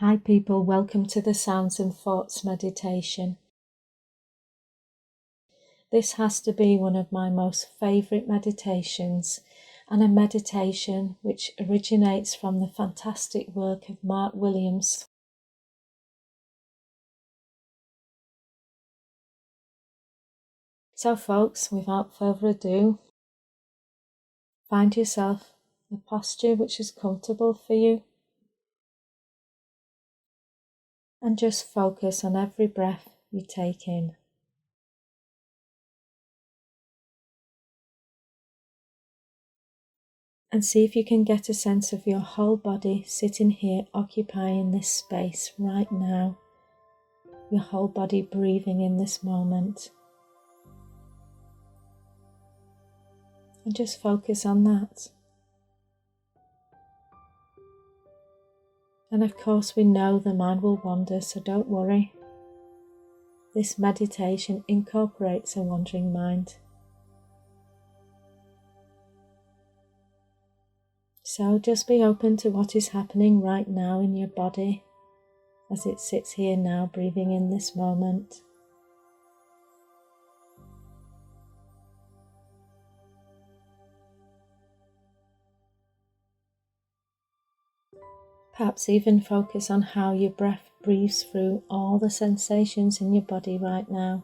Hi people, welcome to the Sounds and Thoughts meditation. This has to be one of my most favourite meditations, and a meditation which originates from the fantastic work of Mark Williams. So folks, without further ado, find yourself a posture which is comfortable for you, and just focus on every breath you take in. And see if you can get a sense of your whole body sitting here occupying this space right now. Your whole body breathing in this moment. And just focus on that. And of course we know the mind will wander, so don't worry. This meditation incorporates a wandering mind. So just be open to what is happening right now in your body as it sits here now, breathing in this moment. Perhaps even focus on how your breath breathes through all the sensations in your body right now.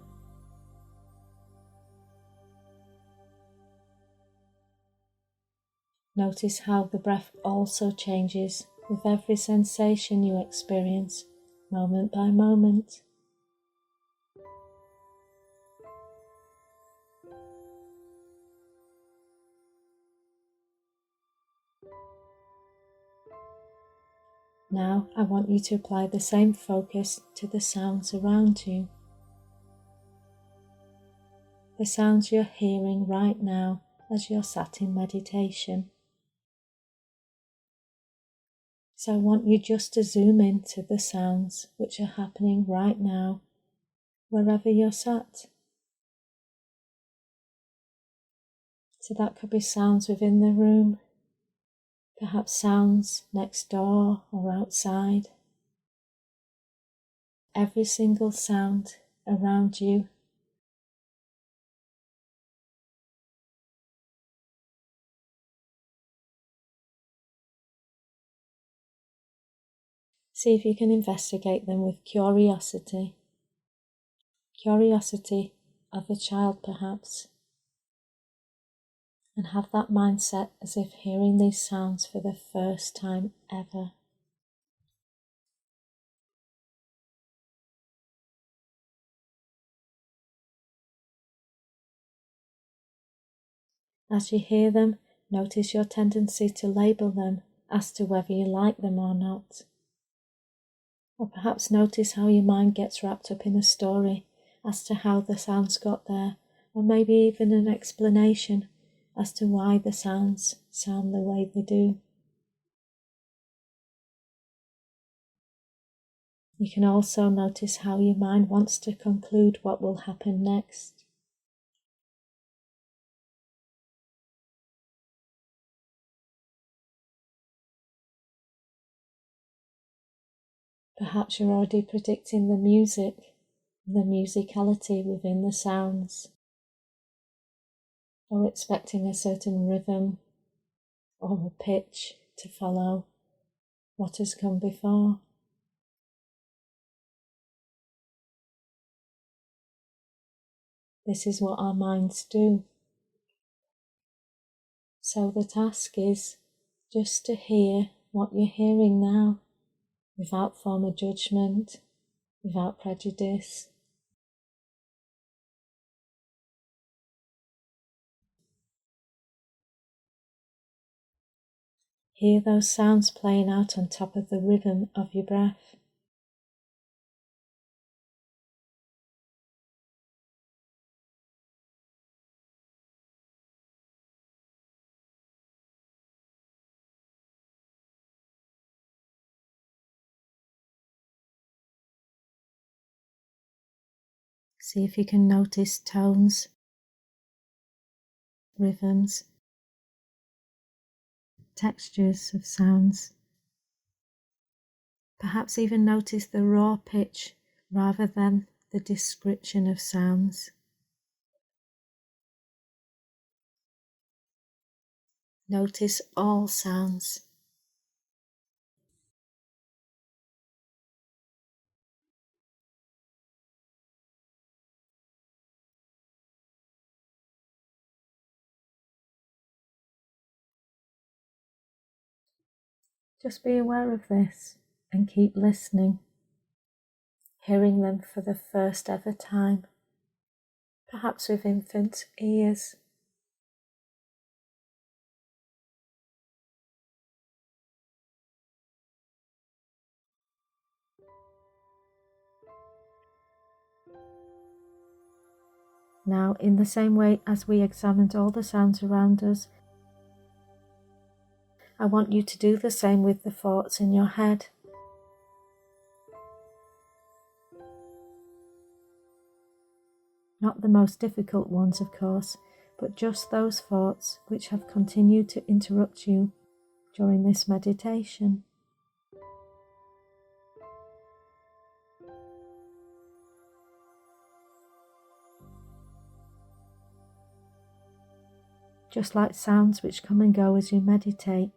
Notice how the breath also changes with every sensation you experience, moment by moment. Now I want you to apply the same focus to the sounds around you. The sounds you're hearing right now as you're sat in meditation. So I want you just to zoom into the sounds which are happening right now, wherever you're sat. So that could be sounds within the room, perhaps sounds next door or outside. Every single sound around you. See if you can investigate them with curiosity. Curiosity of a child perhaps. And have that mindset as if hearing these sounds for the first time ever. As you hear them, notice your tendency to label them as to whether you like them or not. Or perhaps notice how your mind gets wrapped up in a story as to how the sounds got there, or maybe even an explanation as to why the sounds sound the way they do. You can also notice how your mind wants to conclude what will happen next. Perhaps you're already predicting the music, the musicality within the sounds, or expecting a certain rhythm or a pitch to follow what has come before. This is what our minds do. So the task is just to hear what you're hearing now, without form of judgment, without prejudice. Hear those sounds playing out on top of the rhythm of your breath. See if you can notice tones, rhythms, textures of sounds. Perhaps even notice the raw pitch rather than the description of sounds. Notice all sounds. Just be aware of this and keep listening, hearing them for the first ever time, perhaps with infant ears. Now, in the same way as we examined all the sounds around us, I want you to do the same with the thoughts in your head. Not the most difficult ones, of course, but just those thoughts which have continued to interrupt you during this meditation. Just like sounds which come and go as you meditate.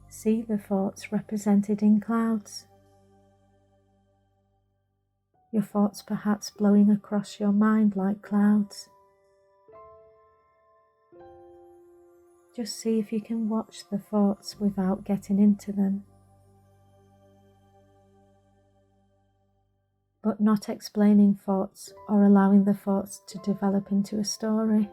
See the thoughts represented in clouds. Your thoughts perhaps blowing across your mind like clouds. Just see if you can watch the thoughts without getting into them, but not explaining thoughts or allowing the thoughts to develop into a story.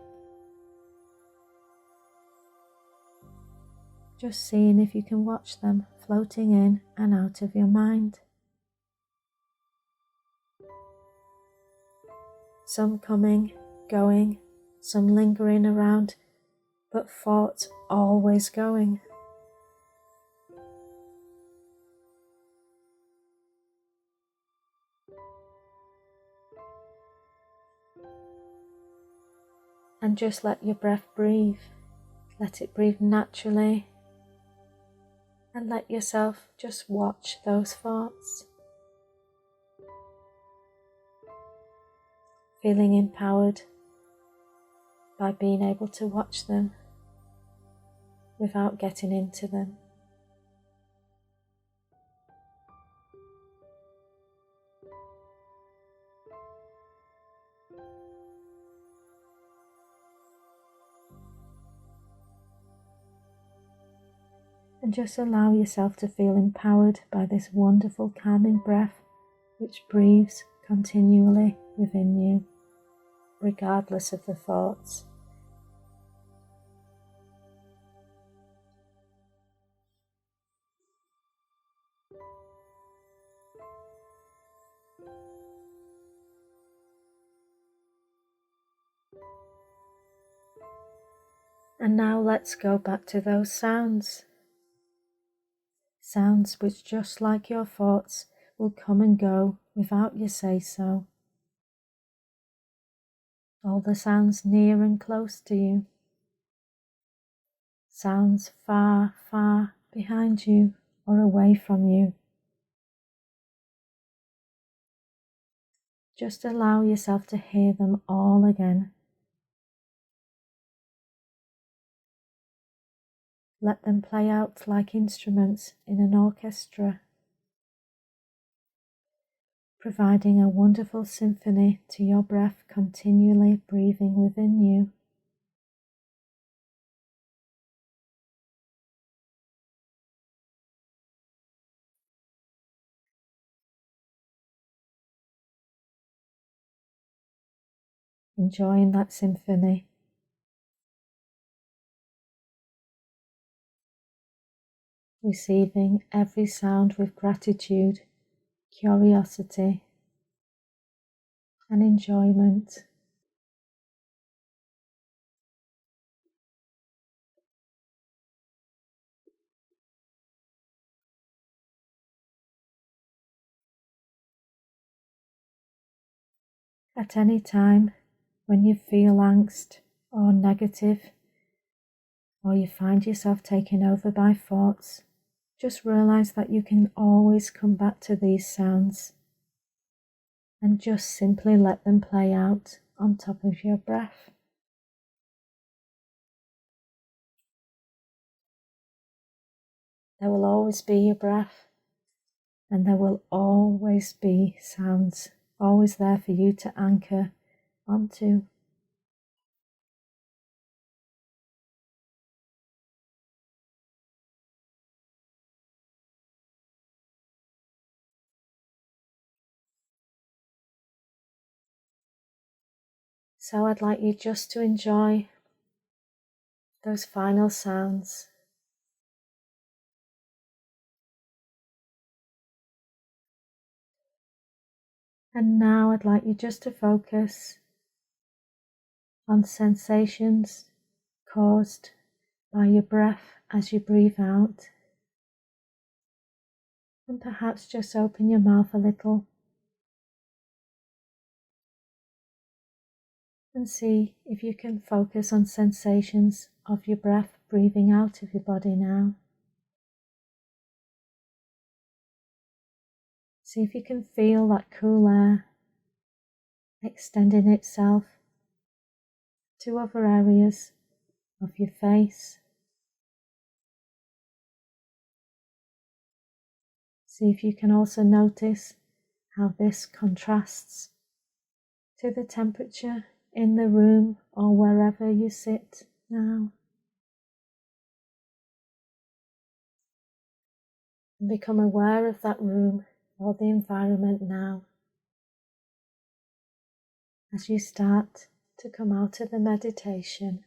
Just seeing if you can watch them floating in and out of your mind. Some coming, going, some lingering around, but thoughts always going. And just let your breath breathe. Let it breathe naturally. And let yourself just watch those thoughts. Feeling empowered by being able to watch them without getting into them. And just allow yourself to feel empowered by this wonderful calming breath which breathes continually within you, regardless of the thoughts. And now let's go back to those sounds. Sounds which, just like your thoughts, will come and go without you say so. All the sounds near and close to you. Sounds far, far behind you or away from you. Just allow yourself to hear them all again. Let them play out like instruments in an orchestra, providing a wonderful symphony to your breath continually breathing within you. Enjoying that symphony. Receiving every sound with gratitude, curiosity, and enjoyment. At any time when you feel angst or negative, or you find yourself taken over by thoughts, just realize that you can always come back to these sounds and just simply let them play out on top of your breath. There will always be your breath, and there will always be sounds, always there for you to anchor onto. So I'd like you just to enjoy those final sounds. And now I'd like you just to focus on sensations caused by your breath as you breathe out. And perhaps just open your mouth a little and see if you can focus on sensations of your breath breathing out of your body now. See if you can feel that cool air extending itself to other areas of your face. See if you can also notice how this contrasts to the temperature in the room or wherever you sit now. And become aware of that room or the environment now as you start to come out of the meditation.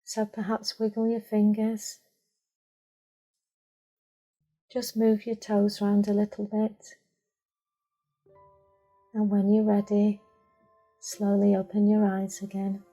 So perhaps wiggle your fingers, just move your toes around a little bit, and when you're ready, slowly open your eyes again.